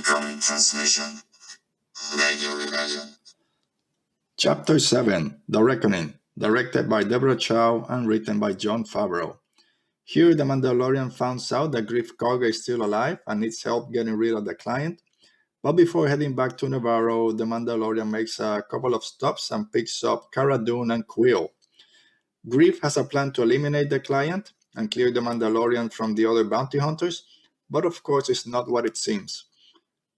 Incoming transmission. Radio Rebellion. Chapter 7, The Reckoning, directed by Deborah Chow and written by Jon Favreau. Here, the Mandalorian finds out that Griff Karga is still alive and needs help getting rid of the client. But before heading back to Navarro, the Mandalorian makes a couple of stops and picks up Cara Dune and Quill. Griff has a plan to eliminate the client and clear the Mandalorian from the other bounty hunters, but of course it's not what it seems.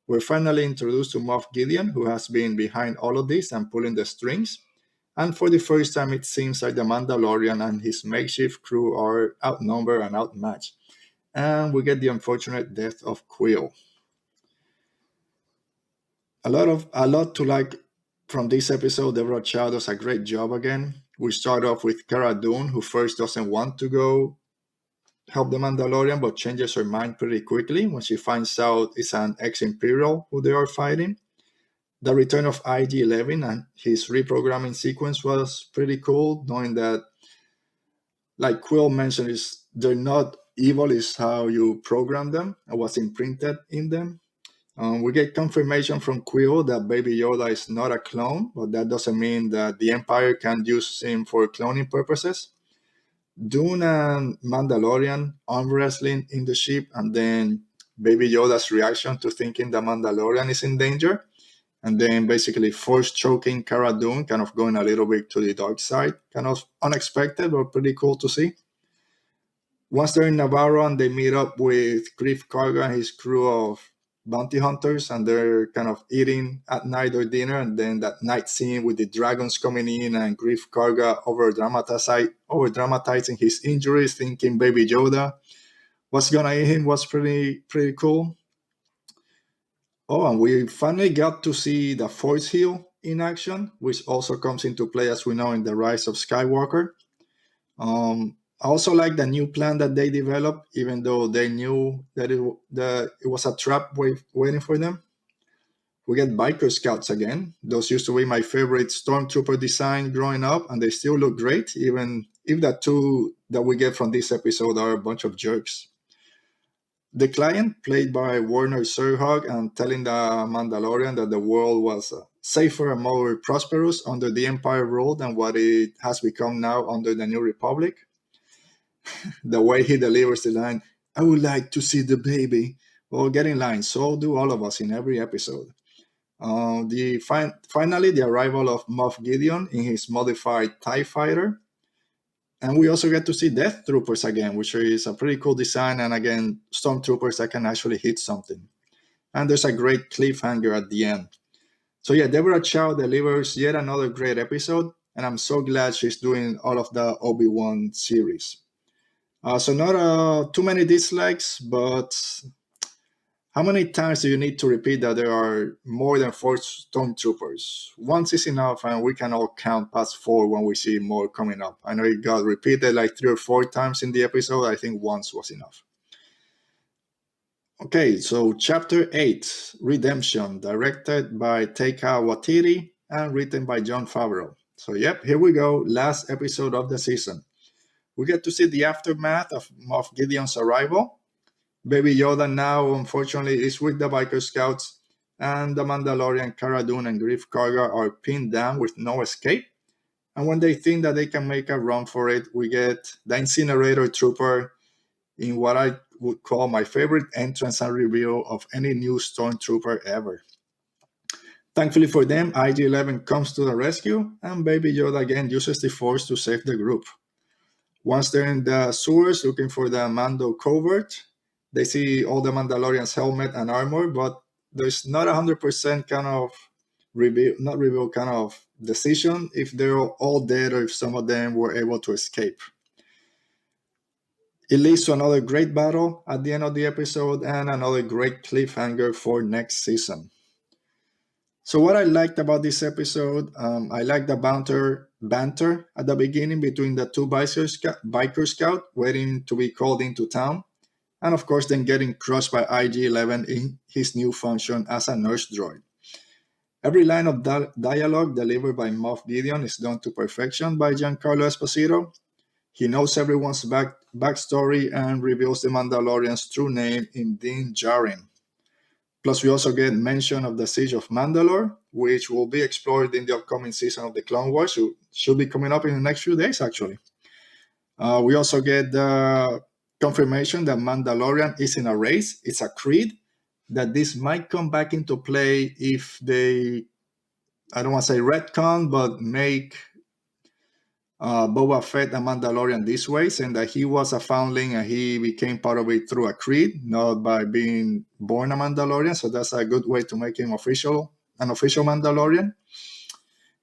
We're finally introduced to Moff Gideon, who has been behind all of this and pulling the strings. And for the first time, it seems like the Mandalorian and his makeshift crew are outnumbered and outmatched. And we get the unfortunate death of Quill. A lot to like from this episode. Deborah Chow does a great job again. We start off with Cara Dune, who first doesn't want to go help the Mandalorian, but changes her mind pretty quickly when she finds out it's an ex-Imperial who they are fighting. The return of IG-11 and his reprogramming sequence was pretty cool, knowing that, like Quill mentioned, they're not evil, is how you program them and what's imprinted in them. We get confirmation from Quill that Baby Yoda is not a clone, but that doesn't mean that the Empire can use him for cloning purposes. Dune and Mandalorian arm wrestling in the ship, and then Baby Yoda's reaction to thinking the Mandalorian is in danger, and then basically force choking Cara Dune, kind of going a little bit to the dark side. Kind of unexpected, but pretty cool to see. Once they're in Navarro and they meet up with Griff Karga and his crew of bounty hunters, and they're kind of eating at night or dinner, and then that night scene with the dragons coming in and Griff Karga over dramatizing his injuries, thinking Baby Yoda was gonna eat him, was pretty cool. Oh, and we finally got to see the Force Heal in action, which also comes into play, as we know, in The Rise of Skywalker. I also like the new plan that they developed, even though they knew that it was a trap waiting for them. We get biker scouts again. Those used to be my favorite stormtrooper design growing up, and they still look great, even if the two that we get from this episode are a bunch of jerks. The client, played by Werner Serhog, and telling the Mandalorian that the world was safer and more prosperous under the Empire rule than what it has become now under the New Republic. The way he delivers the line, "I would like to see the baby." Well, get in line. So do all of us in every episode. Finally, the arrival of Moff Gideon in his modified TIE fighter. And we also get to see Death Troopers again, which is a pretty cool design. And again, Stormtroopers that can actually hit something. And there's a great cliffhanger at the end. So yeah, Deborah Chow delivers yet another great episode. And I'm so glad she's doing all of the Obi-Wan series. So not too many dislikes, but how many times do you need to repeat that there are more than 4 stormtroopers? Once is enough, and we can all count past 4 when we see more coming up. I know it got repeated like 3 or 4 times in the episode. I think once was enough. Okay, so Chapter 8, Redemption, directed by Taika Waititi and written by Jon Favreau. So yep, here we go, last episode of the season. We get to see the aftermath of Moff Gideon's arrival. Baby Yoda now, unfortunately, is with the biker scouts, and the Mandalorian, Cara Dune, and Griff Karga are pinned down with no escape. And when they think that they can make a run for it, we get the Incinerator Trooper in what I would call my favorite entrance and reveal of any new Stormtrooper ever. Thankfully for them, IG-11 comes to the rescue, and Baby Yoda again uses the Force to save the group. Once they're in the sewers looking for the Mando covert, they see all the Mandalorian's helmet and armor, but there's not 100% kind of decision if they're all dead or if some of them were able to escape. It leads to another great battle at the end of the episode and another great cliffhanger for next season. So what I liked about this episode, I liked the banter at the beginning between the two biker scout waiting to be called into town. And of course, then getting crushed by IG-11 in his new function as a nurse droid. Every line of dialogue delivered by Moff Gideon is done to perfection by Giancarlo Esposito. He knows everyone's backstory and reveals the Mandalorian's true name in Din Djarin. Plus, we also get mention of the Siege of Mandalore, which will be explored in the upcoming season of the Clone Wars. It should be coming up in the next few days, actually. We also get the confirmation that Mandalorian is in a race. It's a creed that this might come back into play if they, I don't want to say retcon, but make Boba Fett a Mandalorian this way, saying that he was a foundling and he became part of it through a creed, not by being born a Mandalorian. So that's a good way to make him an official Mandalorian.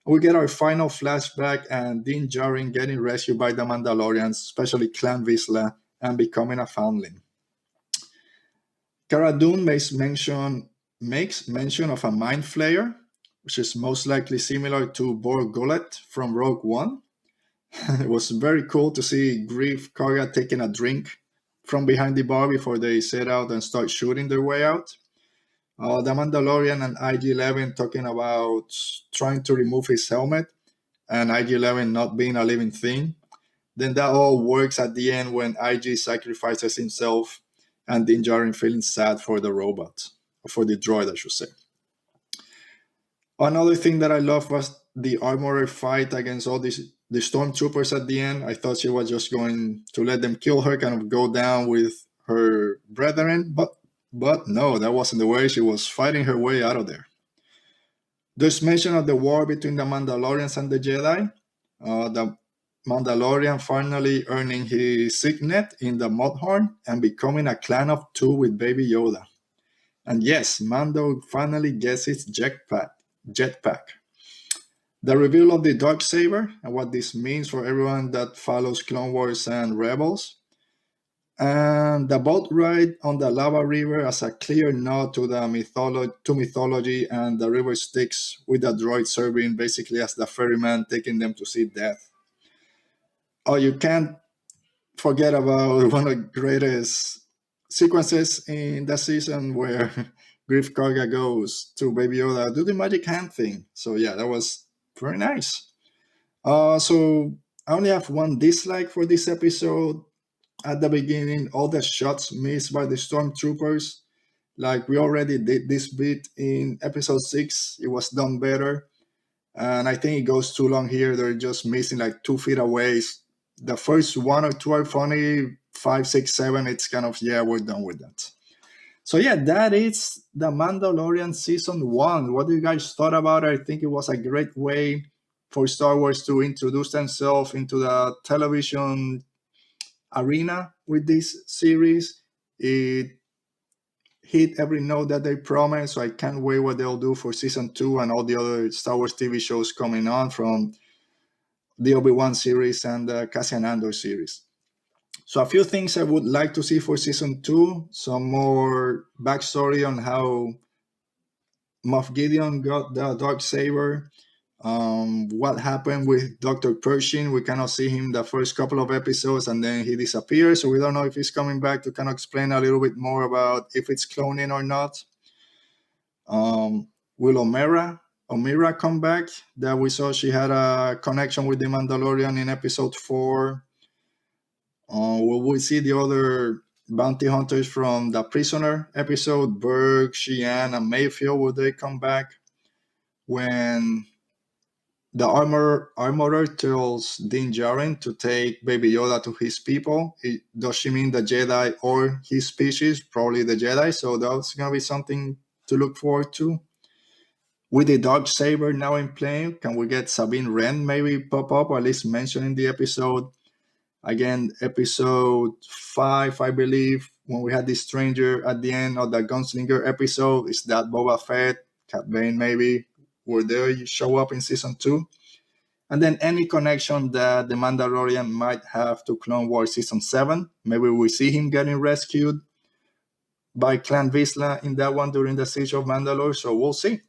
We get our final flashback and Din Djarin getting rescued by the Mandalorians, especially Clan Vizsla, and becoming a foundling. Cara Dune makes mention of a mind flayer, which is most likely similar to Bor Gullet from Rogue One. It was very cool to see Grief Karga taking a drink from behind the bar before they set out and start shooting their way out. The Mandalorian and IG-11 talking about trying to remove his helmet and IG-11 not being a living thing. Then that all works at the end when IG sacrifices himself and Din Djarin feeling sad for the robot, or for the droid, I should say. Another thing that I loved was the armorer fight against all the stormtroopers at the end. I thought she was just going to let them kill her, kind of go down with her brethren, but no, that wasn't the way. She was fighting her way out of there. There's mention of the war between the Mandalorians and the Jedi. The Mandalorian finally earning his signet in the Mudhorn and becoming a clan of two with Baby Yoda. And yes, Mando finally gets his jetpack. The reveal of the Darksaber and what this means for everyone that follows Clone Wars and Rebels. And the boat ride on the lava river as a clear nod to the mythology, and the river Styx with the droid serving basically as the ferryman taking them to see death. Oh, you can't forget about one of the greatest sequences in the season where Grief Karga goes to Baby Yoda, do the magic hand thing. So yeah, that was very nice. So I only have one dislike for this episode. At the beginning, all the shots missed by the stormtroopers. Like we already did this bit in episode 6. It was done better. And I think it goes too long here. They're just missing like 2 feet away. The first 1 or 2 are funny. 5, 6, 7, it's kind of, yeah, we're done with that. So yeah, that is The Mandalorian Season 1. What do you guys thought about it? I think it was a great way for Star Wars to introduce themselves into the television arena with this series. It hit every note that they promised, so I can't wait what they'll do for Season 2 and all the other Star Wars TV shows coming on from the Obi-Wan series and the Cassian Andor series. So a few things I would like to see for Season 2, some more backstory on how Moff Gideon got the Darksaber, what happened with Dr. Pershing. We cannot see him the first couple of episodes and then he disappears, so we don't know if he's coming back to kind of explain a little bit more about if it's cloning or not. Will Omira come back? That we saw she had a connection with the Mandalorian in episode 4. Will we see the other bounty hunters from the Prisoner episode? Berg, Xi'an, and Mayfield, will they come back? When the armorer tells Din Djarin to take Baby Yoda to his people, does she mean the Jedi or his species? Probably the Jedi, so that's going to be something to look forward to. With the Darksaber now in play, can we get Sabine Wren maybe pop up, or at least mention in the episode? Again, episode 5, I believe, when we had this stranger at the end of the Gunslinger episode, is that Boba Fett, Cat Bane maybe, were there show up in Season 2? And then any connection that the Mandalorian might have to Clone Wars Season 7. Maybe we see him getting rescued by Clan Vizsla in that one during the Siege of Mandalore, so we'll see.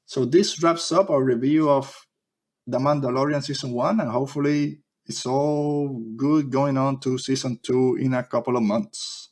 So this wraps up our review of The Mandalorian Season 1, and hopefully it's all good going on to Season 2 in a couple of months.